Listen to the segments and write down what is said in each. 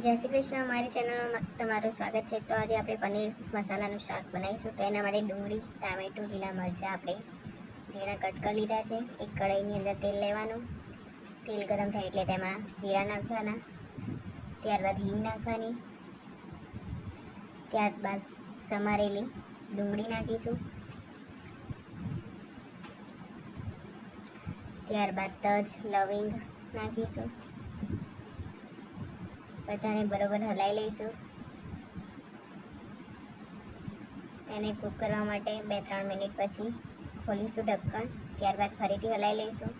જય શ્રી કૃષ્ણ. મારી ચેનલમાં તમારું સ્વાગત છે. તો આજે આપણે પનીર મસાલાનું શાક બનાવીશું. તો એના માટે ડુંગળી, ટામેટું, લીલા મરચાં આપણે ઝીણા કટ કરી લીધા છે. એક કઢાઈની અંદર તેલ લેવાનું. તેલ ગરમ થાય એટલે તેમાં જીરા નાખવાના, ત્યારબાદ હિંગ નાખવાની, ત્યારબાદ સમારેલી ડુંગળી નાખીશું, ત્યારબાદ તજ, લવિંગ નાખીશું. બધાને બરોબર હલાવી લઈશું. તેને કૂક કરવા માટે 2-3 મિનિટ પછી ખોલીશું ઢક્કણ. ત્યારબાદ ફરીથી હલાવી લઈશું.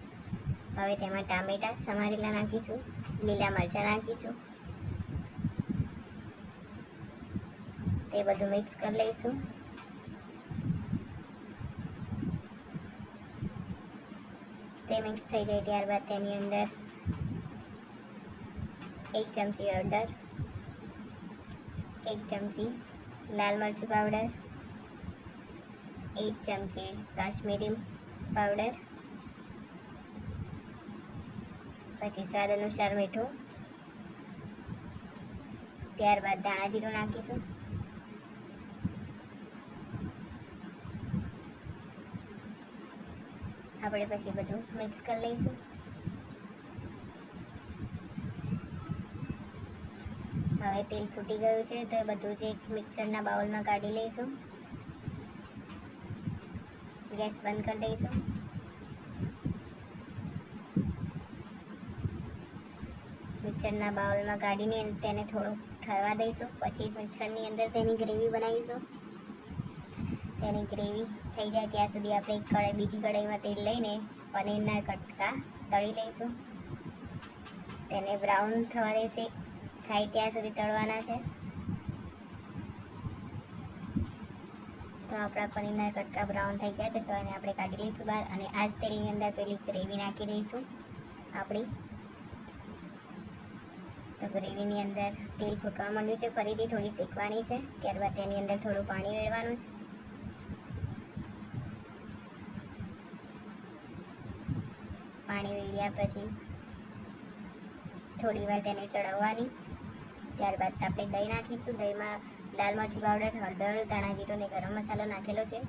હવે તેમાં ટામેટાં સમારેલા નાખીશું, લીલા મરચાં નાખીશું. તે બધું મિક્સ કરી લઈશું. તે મિક્સ થઈ જાય ત્યારબાદ તેની અંદર 1 ચમચી હળદર, 1 ચમચી લાલ મરચું પાવડર, 1 ચમચી કાશ્મીરી પાવડર, પછી સ્વાદ અનુસાર મીઠું, ત્યારબાદ ધાણા જીરું નાખીશું. આપણે પછી બધું મિક્સ કરી લઈશું. હવે તેલ ફૂટી ગયું છે તો એ બધું જ એક મિક્સરના બાઉલમાં કાઢી લઈશું. ગેસ બંધ કરી દઈશું. મિક્સરના બાઉલમાં કાઢીને તેને થોડું ઠરવા દઈશું. પછી મિક્સરની અંદર તેની ગ્રેવી બનાવીશું. તેની ગ્રેવી થઈ જાય ત્યાં સુધી આપણે બીજી કઢાઈમાં તેલ લઈને પનીરના કટકા તળી લઈશું. તેને બ્રાઉન થવા દેશે, થાય ત્યાં સુધી તળવાના છે. તો આપણા પનીરના કટકા બ્રાઉન થઈ ગયા છે તો એને આપણે કાઢી લઈશું બહાર. અને આ જ તેલની અંદર પેલી ગ્રેવી નાખી દઈશું આપણી. તો ગ્રેવીની અંદર તેલ ફૂટવા માંડ્યું છે. ફરીથી થોડી શેકવાની છે. ત્યારબાદ તેની અંદર થોડું પાણી રેડવાનું છે. પાણી વેડ્યા પછી થોડી વાર તેને ચડાવવાની. ત્યારબાદ આપણે દહીં નાખીશું. દહીંમાં લાલ મરચું પાવડર, હળદર, ધાણા જીરું અને ગરમ મસાલો નાખેલો છે.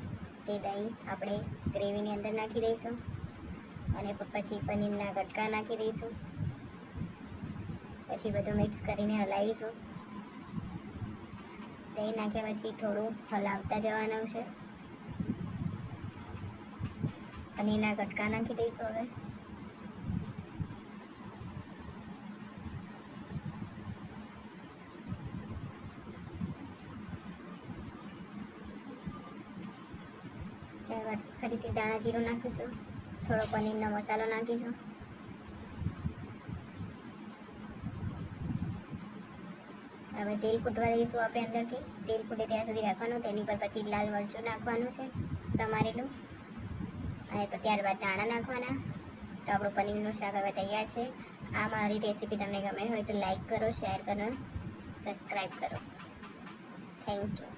તે દહીં આપણે ગ્રેવીની અંદર નાખી દઈશું અને પછી પનીરના કટકા નાખી દઈશું. પછી બધું મિક્સ કરીને હલાવીશું. દહીં નાખ્યા પછી થોડું હલાવતા જવાનું છે. પનીરના કટકા નાખી દઈશું. હવે ત્યારબાદ ફરીથી દાણા જીરું નાખીશું. થોડો પનીરનો મસાલો નાખીશું. હવે તેલ ફૂટવા દઈશું આપણે અંદરથી. તેલ ફૂટે ત્યાં સુધી રાખવાનું. તેની પર પછી લાલ મરચું નાખવાનું છે સમારેલું, અને ત્યારબાદ ધાણા નાખવાના. તો આપણું પનીરનું શાક હવે તૈયાર છે. આ મારી રેસીપી તમને ગમે હોય તો લાઈક કરો, શેર કરો, સબસ્ક્રાઈબ કરો. Thank you.